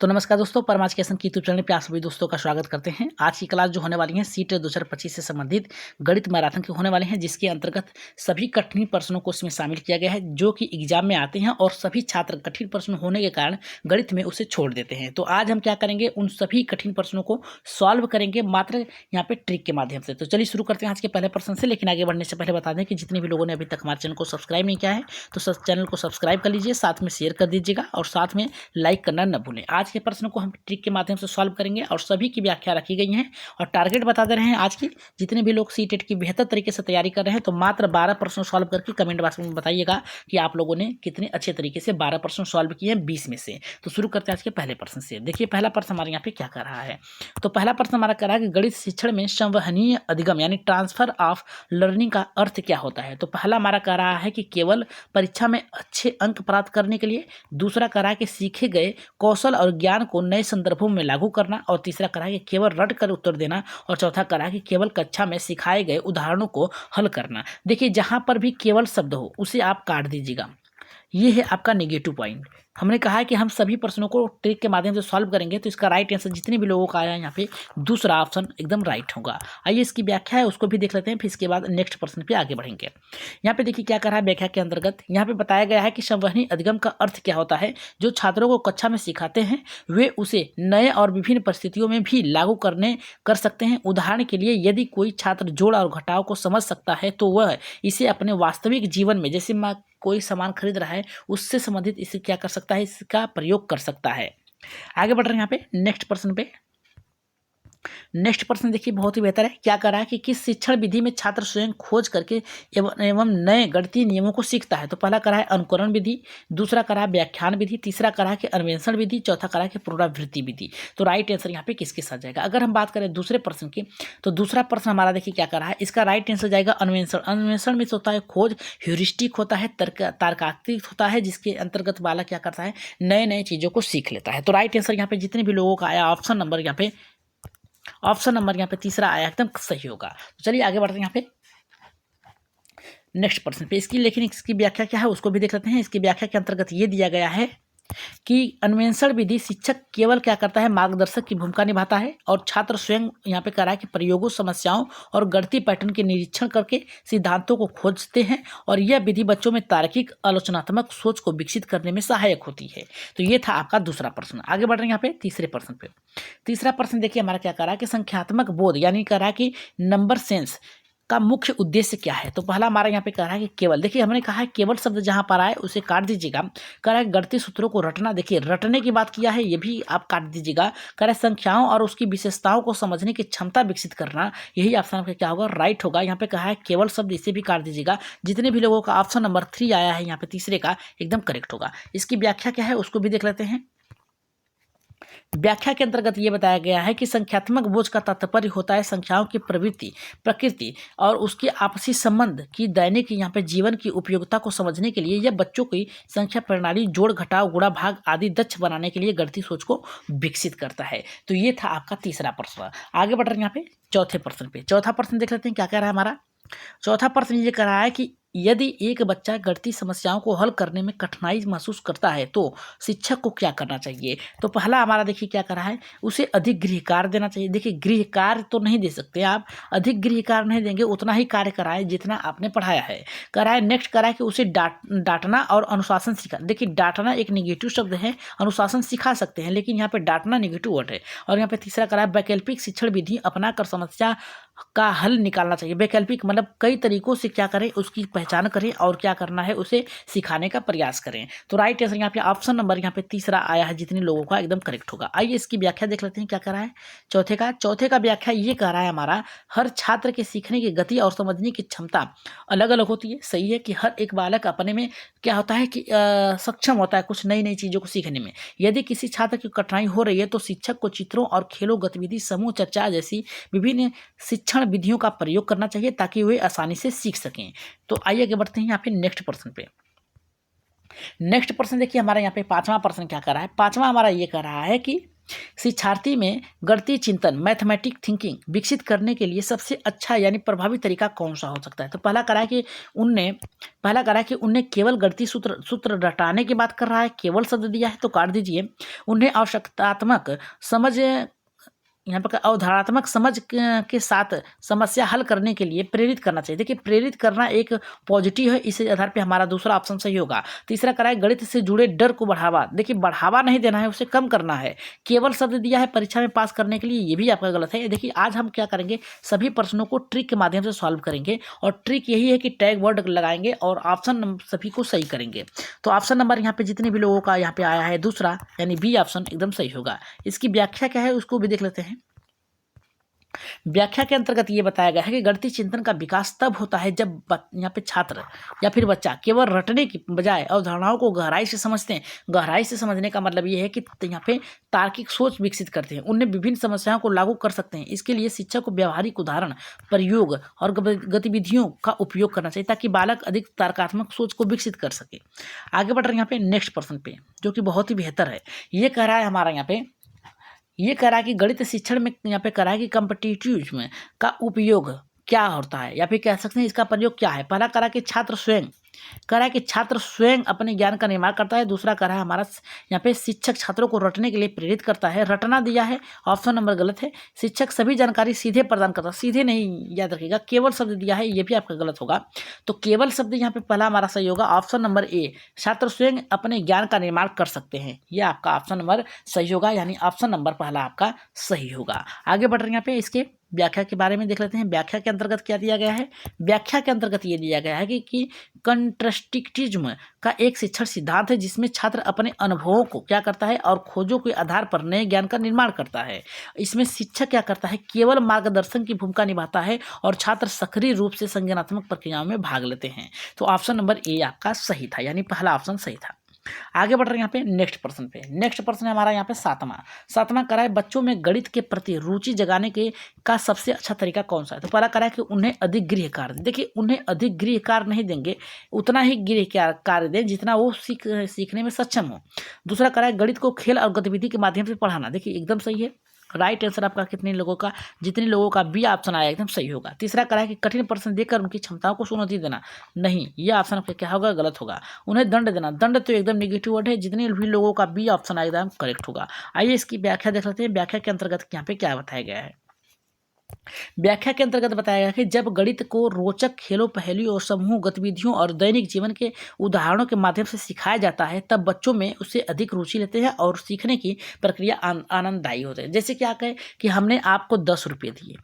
तो नमस्कार दोस्तों, परमाज केसन की यूट्यूब चैनल पे आप सभी दोस्तों का स्वागत करते हैं। आज की क्लास जो होने वाली है सीटेट 2025 से संबंधित गणित मैराथन की होने वाली हैं, जिसके अंतर्गत सभी कठिन प्रश्नों को इसमें शामिल किया गया है जो कि एग्जाम में आते हैं और सभी छात्र कठिन प्रश्न होने के कारण गणित में उसे छोड़ देते हैं। तो आज हम क्या करेंगे, उन सभी कठिन प्रश्नों को सॉल्व करेंगे मात्र यहाँ पे ट्रिक के माध्यम से। तो चलिए शुरू करते हैं आज के पहले प्रश्न से। लेकिन आगे बढ़ने से पहले बता दें कि जितने भी लोगों ने अभी तक हमारे चैनल को सब्सक्राइब नहीं किया है तो चैनल को सब्सक्राइब कर लीजिए, साथ में शेयर कर दीजिएगा और साथ में लाइक करना न भूलें। आज के प्रश्न को हम ट्रिक के माध्यम से सॉल्व करेंगे और सभी की व्याख्या रखी गई है और टारगेट बता दे रहे हैं आज की जितने भी लोग सीटेट की बेहतर तरीके से तैयारी कर रहे हैं तो मात्र 12 प्रश्न सॉल्व करके कमेंट बॉक्स में बताइएगा कि आप लोगों ने कितने अच्छे तरीके से 12 प्रश्न सॉल्व किए हैं 20 में से। तो शुरू करते हैं आज के पहले प्रश्न से। देखिए पहला प्रश्न हमारे यहाँ पे क्या कर रहा है। तो पहला प्रश्न हमारा कर रहा है कि गणित शिक्षण में संवहनीय अधिगम यानी ट्रांसफर ऑफ लर्निंग का अर्थ क्या होता है। तो पहला हमारा कह रहा है कि केवल परीक्षा में अच्छे अंक प्राप्त करने के लिए, दूसरा कह रहा है कि सीखे गए कौशल और ज्ञान को नए संदर्भों में लागू करना, और तीसरा कहा कि केवल रट कर उत्तर देना, और चौथा कहा कि केवल कक्षा में सिखाए गए उदाहरणों को हल करना। देखिए जहां पर भी केवल शब्द हो उसे आप काट दीजिएगा, ये है आपका नेगेटिव पॉइंट। हमने कहा है कि हम सभी प्रश्नों को ट्रिक के माध्यम से सॉल्व करेंगे, तो इसका राइट आंसर जितने भी लोगों का आया है यहाँ पे दूसरा ऑप्शन एकदम राइट होगा। आइए इसकी व्याख्या है उसको भी देख लेते हैं, फिर इसके बाद नेक्स्ट प्रश्न पे आगे बढ़ेंगे। यहाँ पे देखिए क्या कर रहा है व्याख्या के अंतर्गत, यहाँ पे बताया गया है कि संवहनी अधिगम का अर्थ क्या होता है। जो छात्रों को कक्षा में सिखाते हैं वे उसे नए और विभिन्न परिस्थितियों में भी लागू कर सकते हैं। उदाहरण के लिए यदि कोई छात्र जोड़ और घटाव को समझ सकता है तो वह इसे अपने वास्तविक जीवन में, जैसे कोई सामान खरीद रहा है उससे संबंधित इसे क्या कर सकता है, इसका प्रयोग कर सकता है। आगे बढ़ रहे हैं यहाँ पे नेक्स्ट प्रश्न पे। नेक्स्ट प्रश्न देखिए बहुत ही बेहतर है। क्या कर रहा है कि किस शिक्षण विधि में छात्र स्वयं खोज करके एवं नए गणितीय नियमों को सीखता है। तो पहला करा है अनुकरण विधि, दूसरा करा है व्याख्यान विधि, तीसरा करा है कि अन्वेषण विधि, चौथा करा है कि पुनरावृत्ति विधि। तो राइट आंसर यहाँ पे किसके साथ जाएगा। अगर हम बात करें दूसरे प्रश्न की, तो दूसरा प्रश्न हमारा देखिए क्या कर रहा है, इसका राइट आंसर जाएगा अन्वेषण। अन्वेषण में होता है खोज, ह्यूरिस्टिक होता है, तार्किक होता है, जिसके अंतर्गत बालक क्या करता है, नए नए चीजों को सीख लेता है। तो राइट आंसर यहाँ पे जितने भी लोगों का आया ऑप्शन नंबर यहाँ पे तीसरा आया एकदम सही होगा। तो चलिए आगे बढ़ते हैं यहाँ पे नेक्स्ट प्रश्न पे। लेकिन इसकी व्याख्या क्या है उसको भी देख लेते हैं। इसकी व्याख्या के अंतर्गत ये दिया गया है कि अन्वेषण विधि शिक्षक केवल क्या करता है, मार्गदर्शक की भूमिका निभाता है और छात्र स्वयं यहाँ पे कह रहा है कि प्रयोगों, समस्याओं और गणितीय पैटर्न के निरीक्षण करके सिद्धांतों को खोजते हैं, और यह विधि बच्चों में तार्किक आलोचनात्मक सोच को विकसित करने में सहायक होती है। तो ये था आपका दूसरा प्रश्न। आगे बढ़ रहे हैं यहाँ पे तीसरे प्रश्न पे। तीसरा प्रश्न देखिए हमारा क्या कह रहा है कि संख्यात्मक बोध यानी कह रहा है कि नंबर सेंस का मुख्य उद्देश्य क्या है। तो पहला हमारा यहाँ पे कह रहा है कि केवल, देखिए हमने कहा है केवल शब्द जहां पर आए उसे काट दीजिएगा। कह रहा है गणितीय सूत्रों को रटना, देखिए रटने की बात किया है, ये भी आप काट दीजिएगा। कह रहा है संख्याओं और उसकी विशेषताओं को समझने की क्षमता विकसित करना, यही ऑप्शन आपका क्या होगा, राइट होगा। यहाँ पे कहा है केवल शब्द, इसे भी काट दीजिएगा। जितने भी लोगों का ऑप्शन नंबर 3 आया है यहाँ पे तीसरे का एकदम करेक्ट होगा। इसकी व्याख्या क्या है उसको भी देख लेते हैं। व्याख्या के अंतर्गत यह बताया गया है कि संख्यात्मक बोझ का तात्पर्य होता है संख्याओं की प्रकृति और उसके आपसी संबंध की दैनिक यहाँ पे जीवन की उपयोगिता को समझने के लिए, यह बच्चों की संख्या प्रणाली, जोड़ घटाव गुणा भाग आदि दक्ष बनाने के लिए गणितीय सोच को विकसित करता है। तो ये था आपका तीसरा प्रश्न। आगे बढ़ रहे हैं यहाँ पे चौथे प्रश्न पे। चौथा प्रश्न देख लेते हैं क्या कह रहा है हमारा। चौथा प्रश्न ये कह रहा है कि यदि एक बच्चा गणितीय समस्याओं को हल करने में कठिनाई महसूस करता है तो शिक्षक को क्या करना चाहिए। तो पहला हमारा देखिए क्या कर रहा है, उसे अधिक गृह कार्य देना चाहिए। देखिए गृह कार्य तो नहीं दे सकते आप, अधिक गृह कार्य नहीं देंगे, उतना ही कार्य कराए जितना आपने पढ़ाया है। कराए नेक्स्ट कराए कि उसे डांटना और अनुशासन सिखा। देखिए डांटना एक निगेटिव शब्द है, अनुशासन सिखा सकते हैं लेकिन यहाँ पे डांटना निगेटिव वर्ड है। और यहाँ पे तीसरा कराए वैकल्पिक शिक्षण विधि अपनाकर समस्या का हल निकालना चाहिए। वैकल्पिक मतलब कई तरीकों से क्या करें, उसकी पहचान करें और क्या करना है उसे सिखाने का प्रयास करें। तो राइट आंसर यहाँ पे ऑप्शन नंबर यहाँ पे तीसरा आया है, जितने लोगों का एकदम करेक्ट होगा। आइए इसकी व्याख्या देख लेते हैं क्या कर रहा है चौथे का व्याख्या ये कह रहा है हमारा, हर छात्र के सीखने की गति और समझने की क्षमता अलग अलग होती है। सही है कि हर एक बालक अपने में क्या होता है कि सक्षम होता है कुछ नई नई चीजों को सीखने में। यदि किसी छात्र की कठिनाई हो रही है तो शिक्षक को चित्रों और खेलों, गतिविधि, समूह चर्चा जैसी विभिन्न शिक्षण विधियों का प्रयोग करना चाहिए ताकि वे आसानी से सीख सकें। तो आइए आगे बढ़ते हैं यहाँ पे नेक्स्ट प्रश्न पे। नेक्स्ट प्रश्न देखिए हमारा यहाँ पे पांचवा प्रश्न क्या कर रहा है। पांचवा हमारा ये कर रहा है कि शिक्षार्थी में गणितीय चिंतन मैथमेटिक थिंकिंग विकसित करने के लिए सबसे अच्छा यानी प्रभावी तरीका कौन सा हो सकता है? तो पहला करा कि उनने केवल गणितीय सूत्र सूत्र रटाने की बात कर रहा है, केवल शब्द दिया है तो काट दीजिए। उन्हें आवश्यकतात्मक समझ यहाँ पर अवधारणात्मक समझ के साथ समस्या हल करने के लिए प्रेरित करना चाहिए। देखिए, प्रेरित करना एक पॉजिटिव है, इस आधार पे हमारा दूसरा ऑप्शन सही होगा। तीसरा करा है गणित से जुड़े डर को बढ़ावा। देखिए, बढ़ावा नहीं देना है, उसे कम करना है। केवल शब्द दिया है परीक्षा में पास करने के लिए, ये भी आपका गलत है। देखिए, आज हम क्या करेंगे, सभी प्रश्नों को ट्रिक के माध्यम से सॉल्व करेंगे और ट्रिक यही है कि टैग वर्ड लगाएंगे और ऑप्शन सभी को सही करेंगे। तो ऑप्शन नंबर यहाँ पे जितने भी लोगों का यहाँ पे आया है दूसरा यानी बी ऑप्शन एकदम सही होगा। इसकी व्याख्या क्या है उसको भी देख लेते हैं। व्याख्या के अंतर्गत ये बताया गया है कि गणितीय चिंतन का विकास तब होता है जब यहाँ पे छात्र या फिर बच्चा केवल रटने की बजाय अवधारणाओं को गहराई से समझते हैं। गहराई से समझने का मतलब ये है कि यहाँ पे तार्किक सोच विकसित करते हैं, उन्हें विभिन्न समस्याओं को लागू कर सकते हैं। इसके लिए शिक्षक को व्यवहारिक उदाहरण, प्रयोग और गतिविधियों का उपयोग करना चाहिए ताकि बालक अधिक तर्कात्मक सोच को विकसित कर सके। आगे बढ़ रहे हैं यहाँ पे नेक्स्ट प्रश्न पे, जो कि बहुत ही बेहतर है। ये कह रहा है हमारा यहाँ पे, ये कह रहा है कि गणित शिक्षण में यहाँ पे कह रहा है कि कॉम्पिटिटिव में का उपयोग क्या होता है या फिर कह सकते हैं इसका प्रयोग क्या है। पहला कह रहा है कि छात्र स्वयं, कह रहा है कि छात्र स्वयं अपने ज्ञान का निर्माण करता है। दूसरा कह रहा है हमारा यहाँ पे शिक्षक छात्रों को रटने के लिए प्रेरित करता है। रटना दिया है, ऑप्शन नंबर गलत है। शिक्षक सभी जानकारी सीधे प्रदान करता है, सीधे नहीं याद रखिएगा, केवल शब्द दिया है, ये भी आपका गलत होगा। तो केवल शब्द यहाँ पे पहला हमारा सही होगा, ऑप्शन नंबर ए, छात्र स्वयं अपने ज्ञान का निर्माण कर सकते हैं, यह आपका ऑप्शन नंबर सही होगा, यानी ऑप्शन नंबर पहला आपका सही होगा। आगे बढ़ रहे हैं यहाँ पे इसके व्याख्या के बारे में देख लेते हैं। व्याख्या के अंतर्गत क्या दिया गया है, व्याख्या के अंतर्गत ये दिया गया है कि कंट्रास्टिक्टिज्म का एक शिक्षण सिद्धांत है जिसमें छात्र अपने अनुभवों को क्या करता है और खोजों के आधार पर नए ज्ञान का निर्माण करता है। इसमें शिक्षक क्या करता है, केवल मार्गदर्शन की भूमिका निभाता है और छात्र सक्रिय रूप से संज्ञानात्मक प्रक्रियाओं में भाग लेते हैं। तो ऑप्शन नंबर ए आपका सही था, यानी पहला ऑप्शन सही था। आगे बढ़ रहे हैं यहाँ पे नेक्स्ट प्रश्न पे। नेक्स्ट प्रश्न है हमारा यहाँ पे सातवां करा है बच्चों में गणित के प्रति रुचि जगाने के का सबसे अच्छा तरीका कौन सा है। तो पहला करा है कि उन्हें अधिक गृह कार्य, देखिए उन्हें अधिक गृह कार्य नहीं देंगे, उतना ही गृह कार्य दें जितना वो सीखने में सक्षम हो। दूसरा करा है गणित को खेल और गतिविधि के माध्यम से पढ़ाना, देखिए एकदम सही है। राइट आंसर आपका जितने लोगों का बी ऑप्शन आया एकदम सही होगा। तीसरा करा है कि कठिन प्रश्न देकर उनकी क्षमताओं को चुनौती देना, नहीं, यह ऑप्शन आपका क्या होगा, गलत होगा। उन्हें दंड देना, दंड तो एकदम निगेटिव वर्ड है, जितने भी लोगों का बी ऑप्शन आया एकदम करेक्ट होगा। आइए इसकी व्याख्या देख लेते हैं। व्याख्या के अंतर्गत यहाँ पे क्या बताया गया है। व्याख्या के अंतर्गत बताया गया कि जब गणित को रोचक खेलों, पहेलियों और समूह गतिविधियों और दैनिक जीवन के उदाहरणों के माध्यम से सिखाया जाता है तब बच्चों में उससे अधिक रुचि लेते हैं और सीखने की प्रक्रिया आनंददायी होते हैं। जैसे क्या कहें कि हमने आपको 10 रुपये दिए,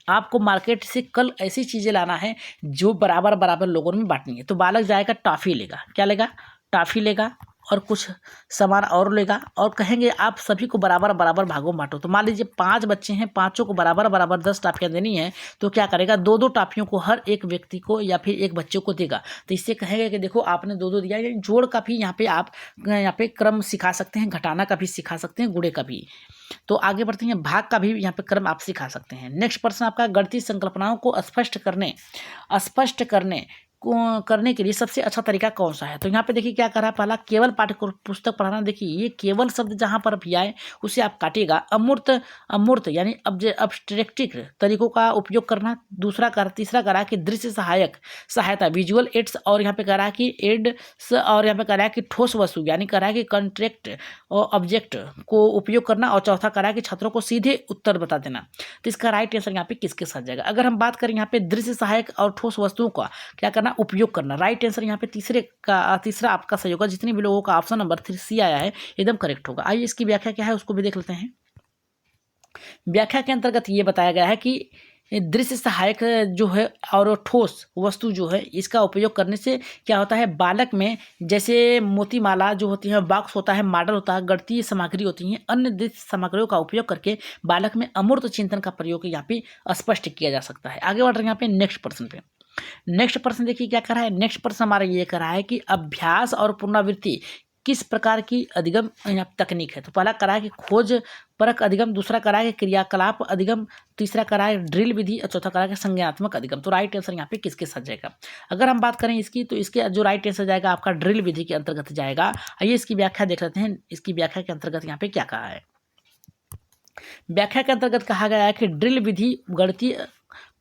आपको मार्केट से कल ऐसी चीज़ें लाना है जो बराबर बराबर लोगों में बांटनी है। तो बालक जाएगा टॉफ़ी लेगा, क्या लेगा, टॉफ़ी लेगा और कुछ सामान और लेगा और कहेंगे आप सभी को बराबर बराबर भागों में बांटो। तो मान लीजिए 5 बच्चे हैं, पाँचों को बराबर बराबर 10 टॉफियाँ देनी है, तो क्या करेगा, 2-2 टॉफियों को हर एक व्यक्ति को या फिर एक बच्चे को देगा। तो इससे कहेंगे कि देखो आपने 2-2 दिया। यानी जोड़ का भी यहाँ पे आप यहाँ पे क्रम सिखा सकते हैं, घटाना का भी सिखा सकते हैं, गुणे का भी। तो आगे बढ़ते हैं, भाग का भी यहाँ पे क्रम आप सिखा सकते हैं। नेक्स्ट प्रश्न आपका गणितीय संकल्पनाओं को स्पष्ट करने के लिए सबसे अच्छा तरीका कौन सा है। तो यहाँ पे देखिए क्या कर रहा है, पहला केवल पाठ्य पुस्तक पढ़ाना, देखिए ये केवल शब्द जहाँ पर भी आए उसे आप काटिएगा। अमूर्त यानी अब्स्ट्रैक्टिव तरीकों का उपयोग करना। तीसरा करा कि दृश्य सहायता विजुअल एड्स, और यहाँ पे कह रहा है कि एड्स, और यहाँ पे कह रहा है कि ठोस वस्तु यानी कह रहा है कि कॉन्ट्रैक्ट और ऑब्जेक्ट को उपयोग करना। और चौथा कह रहा है कि छात्रों को सीधे उत्तर बता देना। तो इसका राइट आंसर यहाँ पे किसके साथ जाएगा। अगर हम बात करें यहाँ पे दृश्य सहायक और ठोस वस्तुओं का क्या करना, उपयोग करना। राइट आंसर यहाँ पे तीसरा आपका सही होगा। जितने भी लोगों का ऑप्शन नंबर 3 आया है एकदम करेक्ट होगा। आइए इसकी व्याख्या क्या है उसको भी देख लेते हैं। व्याख्या के अंतर्गत ये बताया गया है कि दृश्य सहायक जो है और ठोस वस्तु जो है इसका उपयोग करने से क्या होता है, बालक में जैसे मोतीमाला जो होती है, बॉक्स होता है, मॉडल होता है, गणितीय सामग्री होती है, अन्य दृश्य सामग्रियों का उपयोग करके बालक में अमूर्त चिंतन का प्रयोग यहाँ पे स्पष्ट किया जा सकता है। आगे बढ़ रहे हैं यहाँ पे नेक्स्ट प्रश्न पे। नेक्स्ट प्रश्न देखिए क्या कर रहा है। नेक्स्ट प्रश्न हमारा ये कर रहा है कि अभ्यास और पुनरावृत्ति किस प्रकार की अधिगम तकनीक है। तो पहला करा है कि खोज परक अधिगम, दूसरा करा है कि क्रियाकलाप अधिगम, तीसरा करा है ड्रिल विधि और चौथा करा है कि संज्ञानात्मक अधिगम। तो राइट आंसर यहाँ पे किसके साथ जाएगा। अगर हम बात करें इसकी, तो इसके जो राइट आंसर जाएगा आपका ड्रिल विधि के अंतर्गत जाएगा। आइए इसकी व्याख्या देख लेते हैं। इसकी व्याख्या के अंतर्गत यहाँ पे क्या कहा है। व्याख्या के अंतर्गत कहा गया है कि ड्रिल विधि गणितीय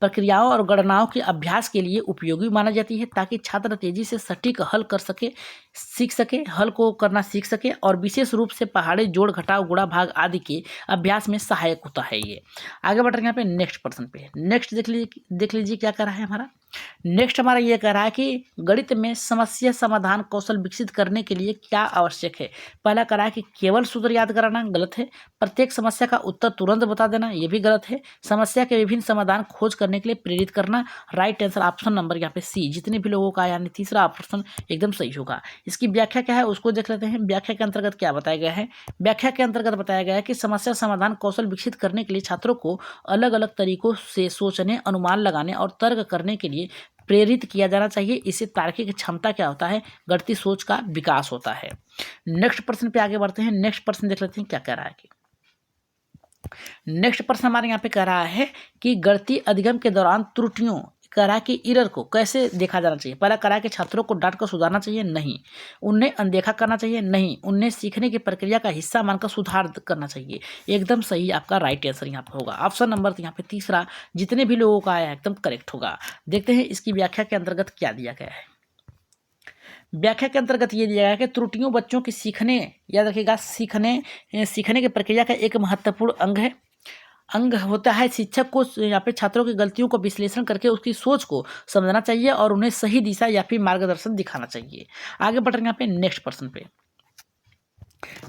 प्रक्रियाओं और गणनाओं के अभ्यास के लिए उपयोगी माना जाती है ताकि छात्र तेजी से सटीक हल कर सके, सीख सके, हल को करना सीख सके और विशेष रूप से पहाड़ी जोड़ घटाव गुणा भाग आदि के अभ्यास में सहायक होता है। ये आगे बढ़ रहे हैं यहाँ पे नेक्स्ट प्रश्न पे। नेक्स्ट देख लीजिए क्या कर रहा है हमारा। नेक्स्ट हमारा ये कह रहा है कि गणित में समस्या समाधान कौशल विकसित करने के लिए क्या आवश्यक है। पहला कह रहा है कि केवल सूत्र याद कराना, गलत है। प्रत्येक समस्या का उत्तर तुरंत बता देना, ये भी गलत है। समस्या के विभिन्न समाधान खोज करने के लिए प्रेरित करना। राइट आंसर ऑप्शन नंबर यहाँ पे सी, जितने भी लोगों का यानी तीसरा ऑप्शन एकदम सही होगा। इसकी व्याख्या क्या है उसको देख लेते हैं। व्याख्या के अंतर्गत क्या बताया गया है। व्याख्या के अंतर्गत बताया गया है कि समस्या समाधान कौशल विकसित करने के लिए छात्रों को अलग अलग तरीकों से सोचने, अनुमान लगाने और तर्क करने के लिए प्रेरित किया जाना चाहिए। इससे तार्किक क्षमता क्या होता है, गणितीय सोच का विकास होता है। नेक्स्ट प्रश्न पे आगे बढ़ते हैं। नेक्स्ट प्रश्न देख लेते हैं क्या कह रहा है। नेक्स्ट प्रश्न हमारे यहाँ पे कह रहा है कि गणितीय अधिगम के दौरान त्रुटियों, कह रहा है कि एरर को कैसे देखा जाना चाहिए। पहला कह रहा है कि छात्रों को डांट कर सुधारना चाहिए, नहीं। उन्हें अनदेखा करना चाहिए, नहीं। उन्हें सीखने की प्रक्रिया का हिस्सा मानकर सुधार करना चाहिए। एकदम सही आपका राइट आंसर यहाँ पे होगा। ऑप्शन नंबर यहाँ पे तीसरा, जितने भी लोगों का आया एकदम करेक्ट होगा। देखते हैं इसकी व्याख्या के अंतर्गत क्या दिया गया है। व्याख्या के अंतर्गत ये दिया गया है कि त्रुटियों बच्चों की सीखने, याद रखिएगा, सीखने की प्रक्रिया का एक महत्वपूर्ण अंग होता है। शिक्षक को यहाँ पे छात्रों की गलतियों को विश्लेषण करके उसकी सोच को समझना चाहिए और उन्हें सही दिशा या फिर मार्गदर्शन दिखाना चाहिए। आगे बढ़ रहे हैं यहाँ पे नेक्स्ट प्रश्न पे।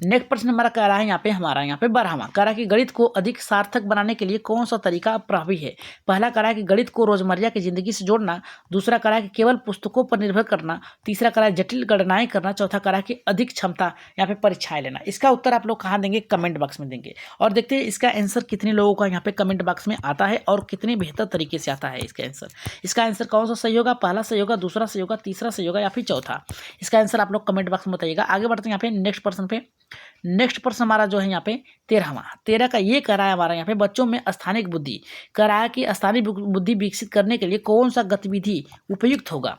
नेक्स्ट प्रश्न हमारा कह रहा है यहाँ पे 12वां कह रहा है कि गणित को अधिक सार्थक बनाने के लिए कौन सा तरीका प्रभावी है। पहला कह रहा है कि गणित को रोजमर्रा की जिंदगी से जोड़ना। दूसरा कह रहा है कि केवल पुस्तकों पर निर्भर करना। तीसरा कह रहा है जटिल गणनाएं करना। चौथा कह रहा है कि अधिक क्षमता यहाँ पे परीक्षाएं लेना। इसका उत्तर आप लोग कहाँ देंगे, कमेंट बॉक्स में देंगे और देखते हैं इसका आंसर कितने लोगों का यहाँ पे कमेंट बॉक्स में आता है और कितने बेहतर तरीके से आता है इसका आंसर। इसका आंसर कौन सा सही होगा, पहला सही होगा, दूसरा सही होगा, तीसरा सही होगा या फिर चौथा। इसका आंसर आप लोग कमेंट बॉक्स में बताइएगा। आगे बढ़ते हैं यहाँ पे नेक्स्ट प्रश्न पे। नेक्स्ट प्रश्न हमारा जो है यहाँ पे 13 का ये कह रहा है हमारा यहाँ पे बच्चों में स्थानिक बुद्धि, कह रहा है कि स्थानिक बुद्धि विकसित करने के लिए कौन सा गतिविधि उपयुक्त होगा।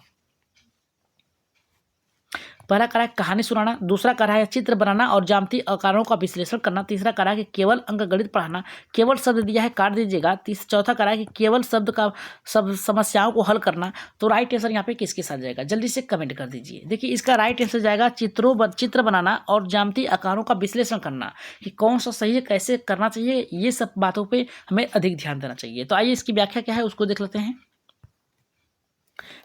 पहला कह रहा है कहानी सुनाना। दूसरा कह रहा है चित्र बनाना और ज्यामितीय आकारों का विश्लेषण करना। तीसरा कह रहा है कि केवल अंकगणित पढ़ाना। केवल शब्द दिया है, काट दीजिएगा। चौथा कह रहा है कि केवल सब समस्याओं को हल करना। तो राइट आंसर यहाँ पे किसके साथ जाएगा, जल्दी से कमेंट कर दीजिए। देखिए इसका राइट आंसर जाएगा चित्र बनाना और ज्यामितीय आकारों का विश्लेषण करना, कि कौन सा सही है, कैसे करना चाहिए, ये सब बातों पर हमें अधिक ध्यान देना चाहिए। तो आइए इसकी व्याख्या क्या है उसको देख लेते हैं।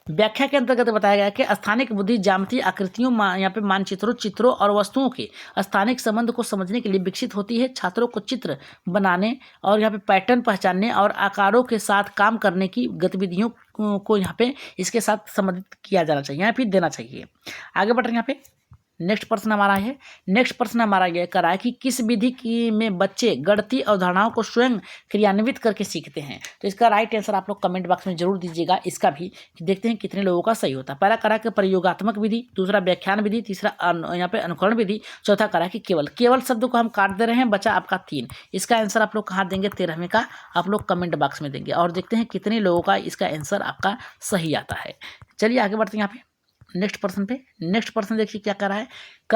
व्याख्या के अंतर्गत बताया गया कि स्थानिक बुद्धि ज्यामितीय आकृतियों, यहाँ पे मानचित्रों, चित्रों और वस्तुओं के स्थानिक संबंध को समझने के लिए विकसित होती है। छात्रों को चित्र बनाने और यहाँ पे पैटर्न पहचानने और आकारों के साथ काम करने की गतिविधियों को यहाँ पे इसके साथ संबंधित किया जाना चाहिए, यहाँ पे देना चाहिए। आगे बढ़ रहे हैं यहाँ पे नेक्स्ट प्रश्न हमारा है। नेक्स्ट प्रश्न हमारा यह कर रहा है कि किस विधि की में बच्चे गणितीय अवधारणाओं को स्वयं क्रियान्वित करके सीखते हैं। तो इसका राइट आंसर आप लोग कमेंट बॉक्स में जरूर दीजिएगा। इसका भी देखते हैं कितने लोगों का सही होता है। पहला करा कि प्रयोगात्मक विधि, दूसरा व्याख्यान विधि, तीसरा यहाँ पे अनुकरण विधि, चौथा करा कि केवल शब्द को हम काट दे रहे हैं, बचा आपका 3। इसका आंसर आप लोग कहाँ देंगे, 13वें का आप लोग कमेंट बॉक्स में देंगे और देखते हैं कितने लोगों का इसका आंसर आपका सही आता है। चलिए आगे बढ़ते हैं यहाँ पे नेक्स्ट प्रश्न पे। नेक्स्ट प्रश्न देखिए क्या कर रहा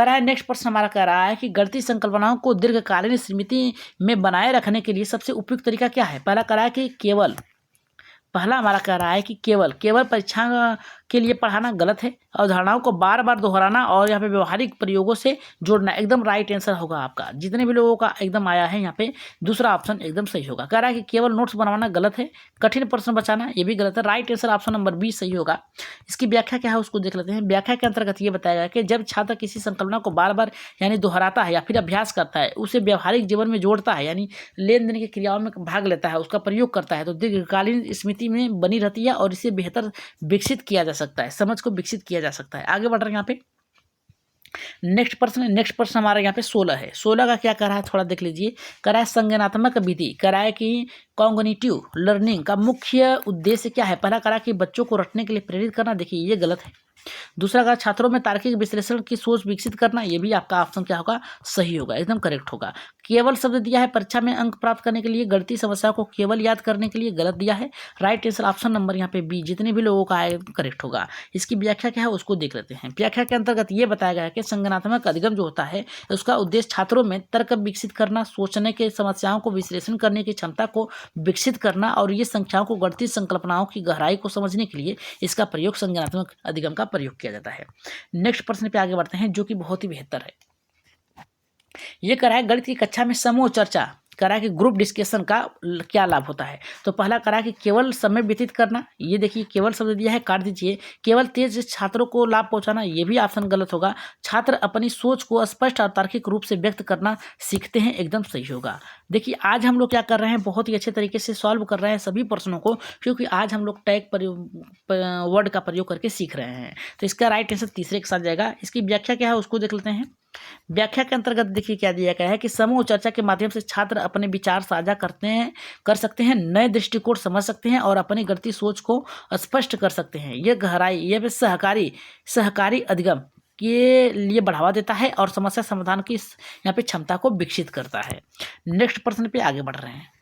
है। नेक्स्ट प्रश्न हमारा कह रहा है कि गणितीय संकल्पनाओं को दीर्घकालीन स्मृति में बनाए रखने के लिए सबसे उपयुक्त तरीका क्या है। पहला कह रहा है कि पहला हमारा कह रहा है कि केवल परीक्षा के लिए पढ़ाना, गलत है। अवधारणाओं को बार बार दोहराना और यहाँ पे व्यवहारिक प्रयोगों से जोड़ना, एकदम राइट आंसर होगा आपका। जितने भी लोगों का एकदम आया है यहाँ पे दूसरा ऑप्शन एकदम सही होगा। कह रहा है कि केवल नोट्स बनवाना, गलत है। कठिन प्रश्न बचाना, ये भी गलत है। राइट आंसर ऑप्शन नंबर 20 सही होगा। इसकी व्याख्या क्या है उसको देख लेते हैं। व्याख्या के अंतर्गत ये बताया गया कि जब छात्र किसी संकल्पना को बार बार यानी दोहराता है या फिर अभ्यास करता है, उसे व्यवहारिक जीवन में जोड़ता है, यानी लेन देन की क्रियाओं में भाग लेता है, उसका प्रयोग करता है, तो दीर्घकालीन स्मृति में बनी रहती है और इसे बेहतर विकसित किया जा सकता है, समझ को विकसित किया जा सकता है। आगे बढ़ रहे हैं यहाँ पे नेक्स्ट प्रश्न हमारा यहाँ पे 16 है। 16 का क्या कर रहा है थोड़ा देख लीजिए। कर रहा है संज्ञानात्मक विधि, कर रहा है कि कॉग्निटिव लर्निंग का मुख्य उद्देश्य क्या है। पहला करा कि बच्चों को रटने के लिए प्रेरित करना, देखिए ये गलत है। दूसरा कहा छात्रों में तार्किक विश्लेषण की सोच विकसित करना, ये भी आपका ऑप्शन क्या होगा, सही होगा, एकदम करेक्ट होगा। केवल शब्द दिया है परीक्षा में अंक प्राप्त करने के लिए, गणितीय समस्या को केवल याद करने के लिए, गलत दिया है। राइट आंसर ऑप्शन नंबर यहाँ पे बी, जितने भी लोगों का आए करेक्ट होगा। इसकी व्याख्या क्या है उसको देख लेते हैं। व्याख्या के अंतर्गत ये बताया गया है कि संज्ञानात्मक अधिगम जो होता है उसका उद्देश्य छात्रों में तर्क विकसित करना, सोचने के, समस्याओं को विश्लेषण करने की क्षमता को विकसित करना और ये संख्याओं को गणितीय संकल्पनाओं की गहराई को समझने के लिए इसका प्रयोग संज्ञानात्मक अधिगम का प्रयोग किया जाता है। नेक्स्ट प्रश्न पे आगे बढ़ते हैं जो कि बहुत ही बेहतर है। ये करा है गणित की कक्षा में समूह चर्चा, करा कि ग्रुप डिस्कशन का क्या लाभ होता है। तो पहला करा कि केवल समय व्यतीत करना, ये देखिए केवल शब्द दिया है, काट दीजिए। केवल तेज छात्रों को लाभ पहुंचाना, ये भी ऑप्शन गलत होगा। छात्र अपनी सोच को स्पष्ट और तार्किक रूप से व्यक्त करना सीखते हैं, एकदम सही होगा। देखिए आज हम लोग क्या कर रहे हैं, बहुत ही अच्छे तरीके से सॉल्व कर रहे हैं सभी प्रश्नों को, क्योंकि आज हम लोग टैग वर्ड का प्रयोग करके सीख रहे हैं। तो इसका राइट आंसर तीसरे के साथ जाएगा। इसकी व्याख्या क्या है उसको देख लेते हैं। व्याख्या के अंतर्गत देखिए क्या दिया गया है कि समूह चर्चा के माध्यम से छात्र अपने विचार साझा कर सकते हैं, नए दृष्टिकोण समझ सकते हैं और अपनी गणितीय सोच को स्पष्ट कर सकते हैं। यह गहराई, यह सहकारी अधिगम के लिए बढ़ावा देता है और समस्या समाधान की यहाँ पे क्षमता को विकसित करता है। नेक्स्ट प्रश्न पे आगे बढ़ रहे हैं।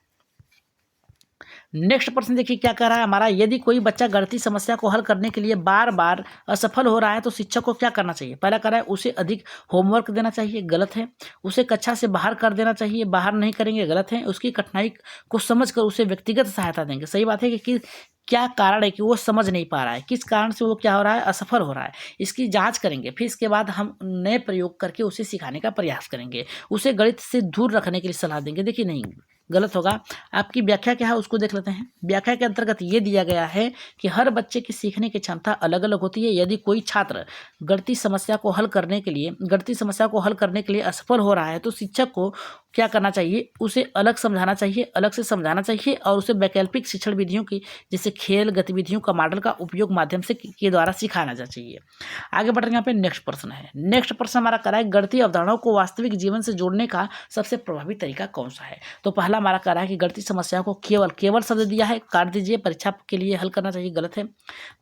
नेक्स्ट प्रश्न देखिए क्या कह रहा है हमारा, यदि कोई बच्चा गणितीय समस्या को हल करने के लिए बार बार असफल हो रहा है तो शिक्षक को क्या करना चाहिए। पहला कह रहा है उसे अधिक होमवर्क देना चाहिए, गलत है। उसे कक्षा से बाहर कर देना चाहिए, बाहर नहीं करेंगे, गलत है। उसकी कठिनाई को समझकर उसे व्यक्तिगत सहायता देंगे, सही बात है। कि क्या कारण है कि वो समझ नहीं पा रहा है, किस कारण से वो क्या हो रहा है, असफल हो रहा है, इसकी जांच करेंगे। फिर इसके बाद हम नए प्रयोग करके उसे सिखाने का प्रयास करेंगे, उसे गणित से दूर रखने के लिए सलाह देंगे। देखिए नहीं, गलत होगा। आपकी व्याख्या क्या है उसको देख लेते हैं। व्याख्या के अंतर्गत ये दिया गया है कि हर बच्चे की सीखने की क्षमता अलग अलग होती है। यदि कोई छात्र गणितीय समस्या को हल करने के लिए असफल हो रहा है तो शिक्षक को क्या करना चाहिए, उसे अलग से समझाना चाहिए और उसे वैकल्पिक शिक्षण विधियों की, जैसे खेल गतिविधियों का मॉडल का उपयोग माध्यम से के द्वारा सिखाना चाहिए। आगे बढ़ रहे हैं। यहाँ पे नेक्स्ट प्रश्न है। नेक्स्ट प्रश्न हमारा कह रहा है गणितीय अवधारणाओं को वास्तविक जीवन से जोड़ने का सबसे प्रभावी तरीका कौन सा है। तो पहला हमारा कह रहा है कि गणितीय समस्याओं को केवल शब्द दिया है, काट दीजिए, परीक्षा के लिए हल करना चाहिए, गलत है।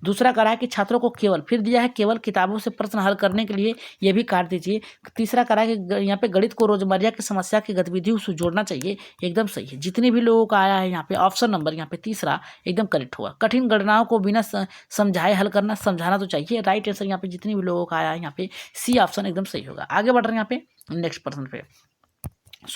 दूसरा कह रहा है कि छात्रों को फिर दिया है केवल किताबों से प्रश्न हल करने के लिए, ये भी काट दीजिए। तीसरा कह रहा है कि यहाँ पे गणित को रोजमर्रा की समस्या की गतिविधियों से जोड़ना चाहिए, एकदम सही है। जितने भी लोगों का आया है यहाँ पे ऑप्शन नंबर यहाँ पे तीसरा एकदम करेक्ट होगा। कठिन गणनाओं को बिना समझाए हल करना, समझाना तो चाहिए। राइट आंसर यहाँ पे जितने भी लोगों का आया है यहाँ पे सी ऑप्शन एकदम सही होगा। आगे बढ़ रहे हैं यहाँ पे नेक्स्ट प्रश्न पे।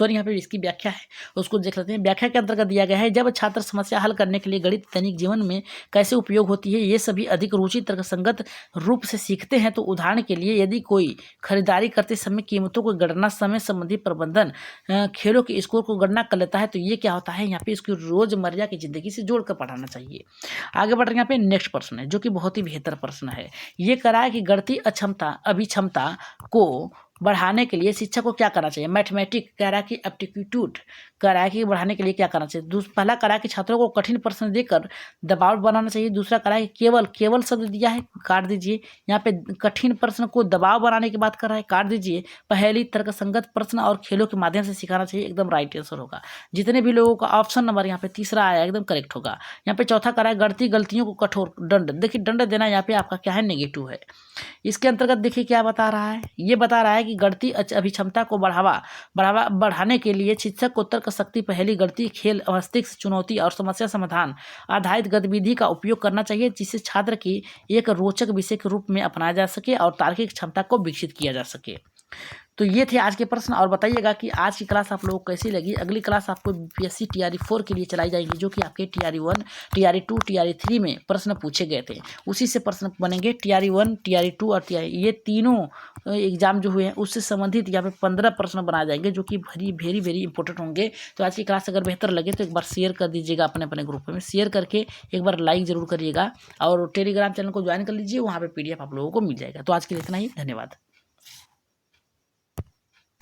यहाँ पे इसकी व्याख्या है उसको देख लेते हैं। व्याख्या के अंतर्गत दिया गया है जब छात्र समस्या हल करने के लिए गणित दैनिक जीवन में कैसे उपयोग होती है, ये सभी अधिक रुचि तर्कसंगत रूप से सीखते हैं। तो उदाहरण के लिए यदि कोई खरीदारी करते समय कीमतों को गणना, समय संबंधी प्रबंधन, खेलों के स्कोर को गणना कर लेता है तो ये क्या होता है, यहाँ पे इसकी रोजमर्रा की जिंदगी से जोड़कर पढ़ाना चाहिए। आगे बढ़ रहे हैं। यहाँ पे नेक्स्ट प्रश्न है जो कि बहुत ही बेहतर प्रश्न है। ये करा है कि गणितीय अभिक्षमता को बढ़ाने के लिए शिक्षक को क्या करना चाहिए। मैथमेटिक कह रहा है कि एप्टीट्यूड कह रहा है कि बढ़ाने के लिए क्या करना चाहिए। पहला कह रहा है कि छात्रों को कठिन प्रश्न देकर दबाव बनाना चाहिए। दूसरा कह रहा है कि केवल शब्द दिया है, काट दीजिए। यहाँ पे कठिन प्रश्न को दबाव बनाने की बात कर रहा है, काट दीजिए। पहली तर्कसंगत प्रश्न और खेलों के माध्यम से सिखाना चाहिए, एकदम राइट आंसर होगा। जितने भी लोगों का ऑप्शन नंबर यहाँ पे तीसरा आया एकदम करेक्ट होगा। यहाँ पे चौथा कह रहा है गणितीय गलतियों को कठोर दंड, देखिए दंड देना यहाँ पे आपका क्या है, नेगेटिव है। इसके अंतर्गत देखिए क्या बता रहा है, ये बता रहा है कि गणितीय अभिक्षमता को बढ़ाने के लिए शिक्षक को तर्क शक्ति, पहेली, गणितीय खेल, मस्तिष्क चुनौती और समस्या समाधान आधारित गतिविधि का उपयोग करना चाहिए, जिससे छात्र की एक रोचक विषय के रूप में अपनाया जा सके और तार्किक क्षमता को विकसित किया जा सके। तो ये थे आज के प्रश्न और बताइएगा कि आज की क्लास आप लोगों को कैसी लगी। अगली क्लास आपको बीपीएससी टीआरई 4 के लिए चलाई जाएगी, जो कि आपके टीआरई 1, टीआरई 2, टीआरई 3 में प्रश्न पूछे गए थे, उसी से प्रश्न बनेंगे। टीआरई 1, टीआरई 2 और टीआरई, ये तीनों एग्जाम जो हुए हैं उससे संबंधित यहाँ पे 15 प्रश्न बनाए जाएंगे, जो कि वेरी वेरी इंपॉर्टेंट होंगे। तो आज की क्लास अगर बेहतर लगे तो एक बार शेयर कर दीजिएगा, अपने अपने ग्रुप में शेयर करके एक बार लाइक जरूर करिएगा और टेलीग्राम चैनल को ज्वाइन कर लीजिए, वहाँ पे PDF आप लोगों को मिल जाएगा। तो आज के लिए इतना ही, धन्यवाद।